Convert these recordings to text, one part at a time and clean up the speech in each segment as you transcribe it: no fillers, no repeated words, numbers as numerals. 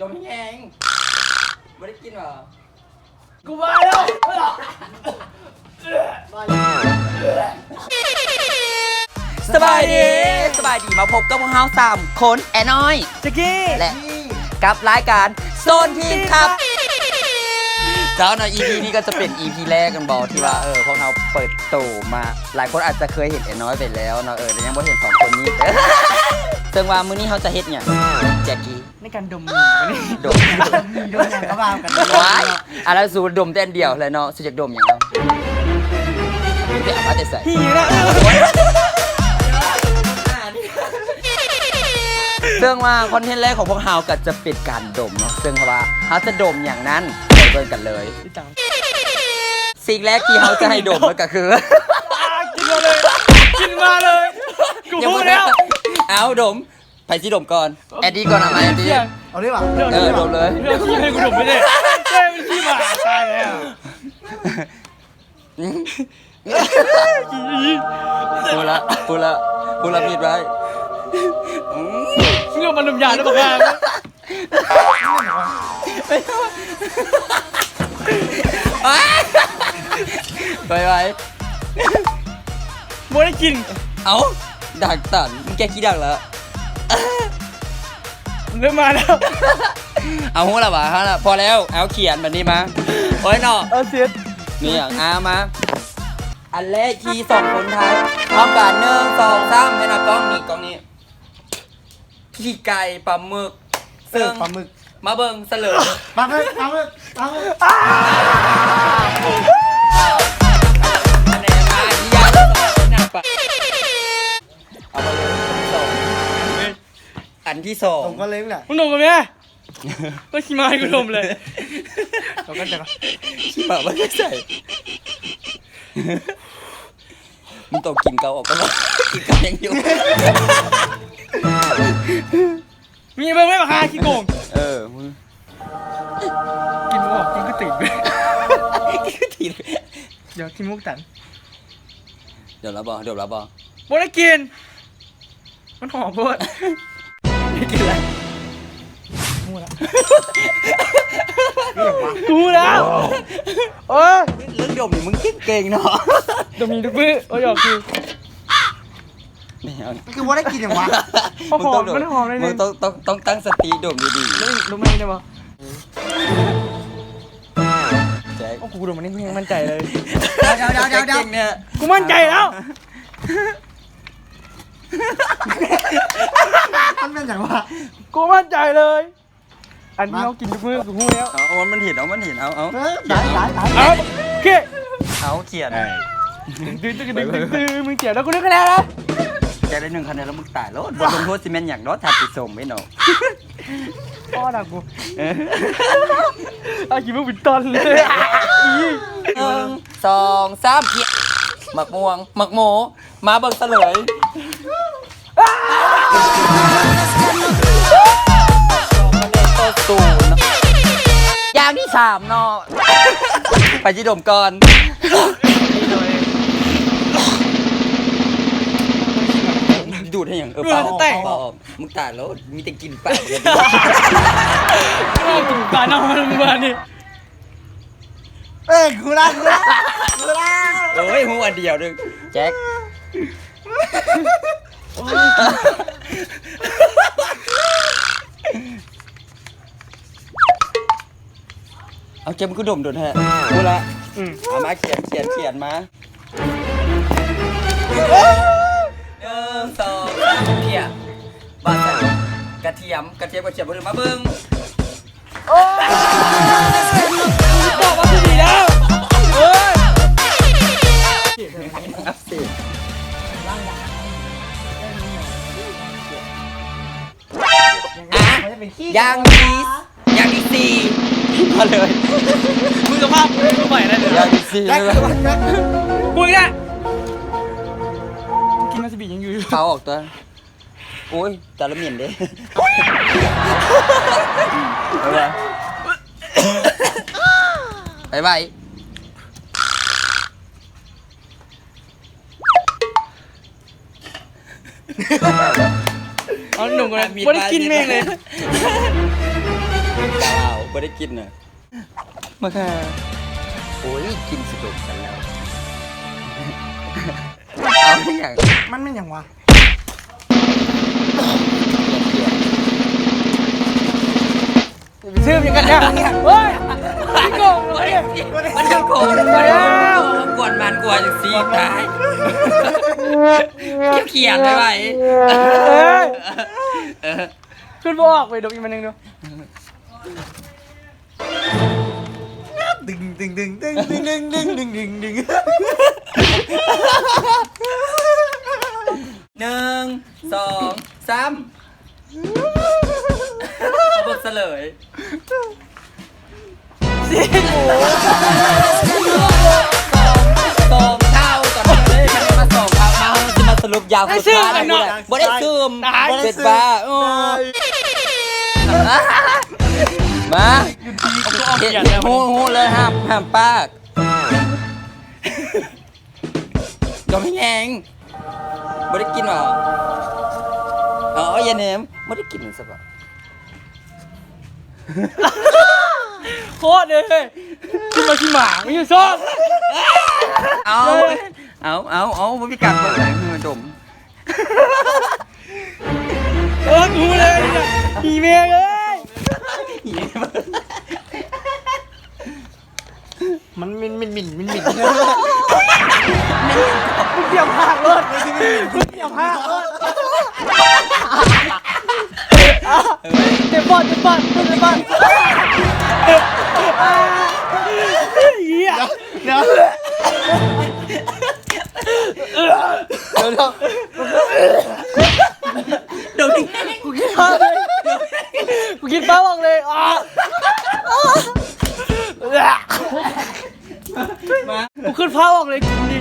มแห้งไม่ได้กินหรอกูมาแล้วสบายดีมาพบกับพวกเรา3 คนแอนน้อย จักกี้ และกับรายการโซนทีมครับแล้วใน EP นี้ก็จะเป็น EP แรกกันบอกที่ว่าพวกเราเปิดตู่มาหลายคนอาจจะเคยเห็นแอนน้อยไปแล้วเนาะแต่ยังไม่เห็น2 คนนี้ซึ่งว่ามื้อนี้เขาจะเฮ็ดเนี่ยแจ็คกี้ในการดมมือดมอย่างก็บ้ากันว้ายอะไรสูดดมแต่อันเดียวเลยเนาะสุดจากดมอย่างเนาะเดี๋ยวเอาแต่ใส่หีนะซึ่งว่าคอนเทนต์แรกของพวกเราก็จะเป็นการดมเนาะซึ่งว่าเขาจะดมอย่างนั้นไปเบิ่งกันเลยสิ่งแรกที่เขาจะให้ดมก็คือกินมาเลยกูพูดแล้วเอาดมไปสิดมก่อนแอดดี้ก่อนเอาไหมแอดดี้เอาดิว่ะดมเลยเรื่องขี้ให้กูดมไม่ได้แค่มันขี้หมาตายแล้วพูดละผิดไว้เรื่องมันดมยาแล้วบอกว่าไปโมได้กินเอาดักตันมึงแกขี้ดักแล้วเริ่มมาแล้วเอาหัวละวะฮะพอแล้วเอาเขียนแบบนี้มาโอ้ยเนาะเสียดนี่อย่างมาอันแรกที2 คนไทยพร้อมกัน1 2 3ให้นะกล้องนี้ขี้ไก่ปลาหมึกซึ่งปลาหมึกมาเบิ่งเสลยปลาหมึกคะแนนมาที่ยากหนักปะเอาไปเลยอันที่2ผมก็เล้งแหละมึงดมกันไหมก็ขี้มาให้กูดมเลยเราก็จะขี้ปากไม่ได้ใส่มึงต้องกินเกาออกก็ได้กินเกายังอยู่มีเบิ่งไม่มาหาขี้โกงมึงกินมุกกินก็ติดเดี๋ยวกินมุกตันเดี๋ยวรับบ่บ่ได้กินมันหอมโคตรไม่กินแล้วมูละกูแล้วเรื่องดมนี่มึงเก่งเนาะดมมีทุกมื้อหยอกคือคือว่าได้กินอย่างวะมันหอมเลยมึงต้องตั้งสติดมดีๆรู้ไหมได้ปะแจ็คกูดมมันนี่ยังมั่นใจเลยเดี๋ยวเนี่ยกูมั่นใจแล้วมันเป็นอย่างวะกูมั่นใจเลยอันนี้เขากินทุกมื้อกูพูดแล้วมันเห็นเอาได้โอเคเอาเขียนตื้อมึงเขียนแล้วกูได้คะแนนแล้วแกได้1 คะแนนแล้วมึงตายแล้วบทลงโทษซีเมนต์อย่างน้อยทัดติดส่งไม่หนอพ่อด่ากูเอากินมึงเป็นตอนเลย1 2 3เขียนหมักม่วงหมักโมมาเบิ่งเสลยอย่างที่3เนาะไปจิดมก่อนดูดให้อย่างเปล่ามึงตายแล้วมีแต่กินปากเลยกินปลาเน่ามึงมาดิกูละโอ้ยหัวเดียวดึงแจ็คเอาเจ็บมึงก็ดมโดนแท้กูละเอามาเขียนมา1 2 3เขียนบาใส่กระเทียมบนมาเบิ้งบอกว่าดีแล้วอย่างที่4มาเลยมึงกับภาพกูใหม่ได้เลยอย่างที่4เลยกูอีกแล้วกินมาสบียังอยู่เขาออกตัวโอ้ยจาระเมียนเด้ไปเอาหนุ่มกันเลยไม่ได้กินแม่งเลย กาวเอาไม่ได้กินน่ะมาค่ะโอ้ยกินสะดุดกันแล้วเอาไม่อย่าง มันเป็นอย่างวะ ชื่อยังกันเนี่ยเฮ้ยพี่โกงเลย มันจะโกรธแล้วกวนมันกวนอย่างซีตายเขียนไปไว้ ขึ้นบอกไปดมอีกมันนึงดู ดึงดึงดึงดึงดึงดึงดึงดึงดึงดึง 1 2 3เอาบทเฉลยสองเท่าตอนนี้มันมาสองเท่ามาจะมาสรุปยาวสุดท้ายเลยบ่ได้ซึมเป็นบ้ามาหูเลยห้ามปากยอมให้แยงบ่ได้กินหรออ๋ออย่าเนมบ่ได้กินสักบ่ โคตรเลยขึ้นมาขี้หมาไม่ใช่ชอบ เอาบ่มีการเปิดเลยมือดม กูเลยเนี่ยอีเมย์เลย มันมินมินมินมินมิน มึงเตรียมผ้าเลยมึงเตรียมผ้าเลยเจ็บบอลเจ็บบอลเจ็บบอลเหี้ย เดี๋ยวดม กูกินผ้าเลยกูกินผ้าบอกเลยกูขึ้นผ้าบอกเลยกินดิ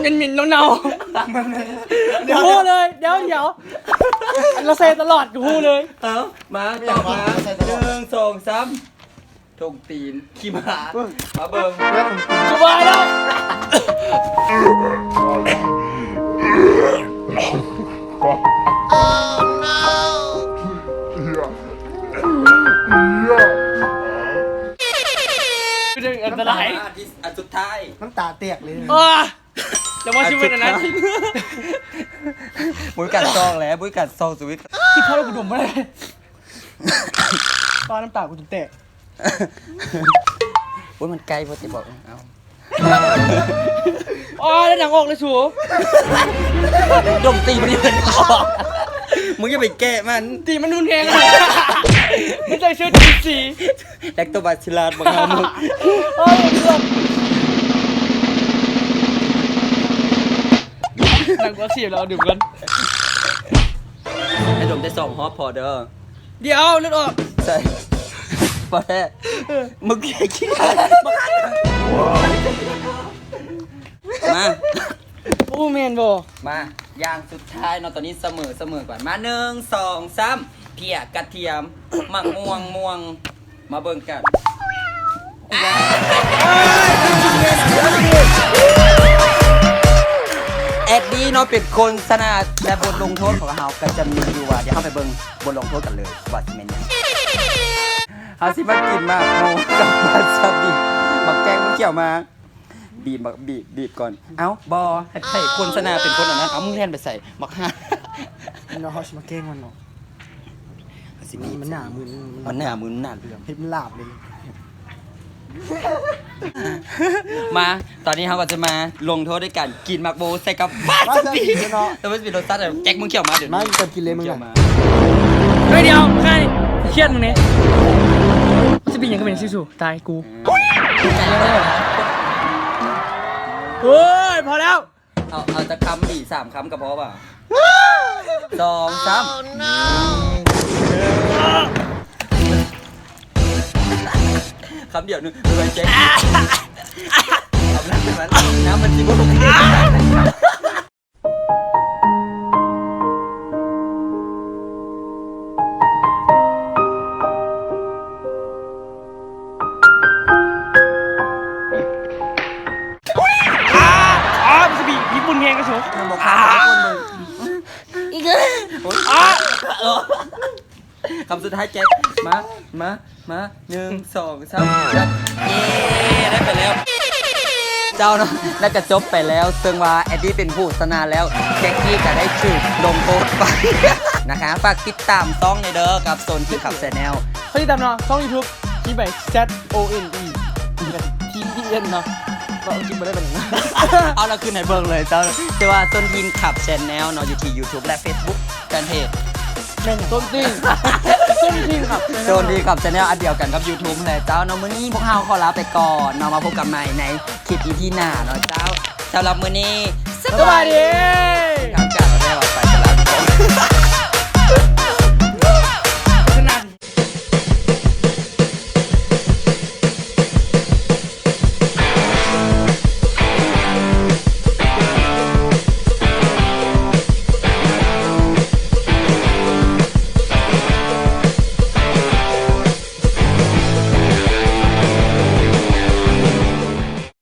เหม็นๆเน่าๆเดี๋ยวพูดเลยเดี๋ยวเราเซตลอดกูพูดเลย เอามาต่อมา1 2 3ทงตีนขี้หมามาเบิ่ง กูมาแล้ว เรื่องอันตราย อันสุดท้าย น้ำตาเตียกเลย เดี๋ยวว่าชีวิตอันนั้น บุ้ยกัดซองแล้วบุ้ยกัดซองสวิต ที่พ่อเรากูดมไม่ได้ป้าน้ำตากูจะแตก บุ้ยมันไกลพอจะบอกเอา แล้วหนังออกเลยสู ดมตีมันนี่มันออกมึงอย่าไปแกะมัน ตีมันนุ่นแหงมันใจเชื่อจีสี แลคโตบาซิลลัสบังคับมึง หนังกว่าสีเราดื่มกัน ให้ดมได้2 ฮอปพอเด้อ เดี๋ยวเลือดออก ใช่พอแท้มึงแค่คิดมา โอ้แมนบอ มาอย่างสุดท้ายเนาะตอนนี้เสมอก่อนมา1 2 3เพียกระเทียมมะม่วงมาเบิ่งกันแอดดี้เนาะเป็นคนสนาดและบทลงโทษของเขาก็จะมีอยู่ว่าเดี๋ยวเราไปเบิ่งบทลงโทษกันเลยว่าสิเป็นยังเฮาสิมากินมากโมกับบาซาบิบักแกงมันเกี่ยวมาบีบก่อนเอ้าบอให้คนสนาเป็นคนอันนั้นเอามึงแทนไปใส่บักห่า เนาะเขาชิมาเก้งมันเนาะ สิ มันหนามือ มันหน้ามือหน้าเรื่อง เห็ดมันหลาบเลย มาตอนนี้เขาก็จะมาลงโทษด้วยการกินมักโบใส่กับบาซาบิแต่ว่าจะเป็นรสชาติแบบแจ็คมึงเกี่ยวมาเดี๋ยว มาก่อนกินเลยมึง เกี่ยว อ่ะ มา เฮ้ยเดี๋ยวแค่นี้เครียดมึงเนี่ยจะเป็นยังก็เป็นซิสูตายกูเฮ้ยพอแล้ว เอาจะคำดิ3 คำกับพอป่ะ2 3คำเดียวนึงเลยแจ็คเอาน้ำมันจิบลงมันจะบีญี่ปุ่นแหงกระโชก มันบอกข้ามคนมึงอีกเลย คำสุดท้ายแจ็คมา1 2 3ครับเย้ได้ไปแล้วเจ้าเนาะแล้วก็จบไปแล้วซึ่งว่าแอดดี้เป็นผู้ชนะแล้วแจ็คกี้ก็ได้ถูกลงโทษไป นะคะฝากติดตามซ่องในเด้อกับโซนที่ขับแชนแนล เขาติดตามเนาะช่อง YouTube ที่ไป ZONE TEN เนาะก็คิดมาได้เป็นอย่างนั้น เอาเราขึ้นให้เบิ่งเลยเจ้าแต่ว่าโซนทีมขับแชนแนลเนาะอยู่ที่ YouTube และ Facebook แฟนเพจ ต้นจริงต้นจริงครับ โซนทีมขับแชนแนลอันเดียวกันกับ YouTube เลยเจ้าเนาะมื้อนี้พวกเราขอลาไปก่อนเนาะมาพบกันใหม่ในคลิป EP หน้าเนาะเจ้าสำหรับมื้อนี้ สวัสดี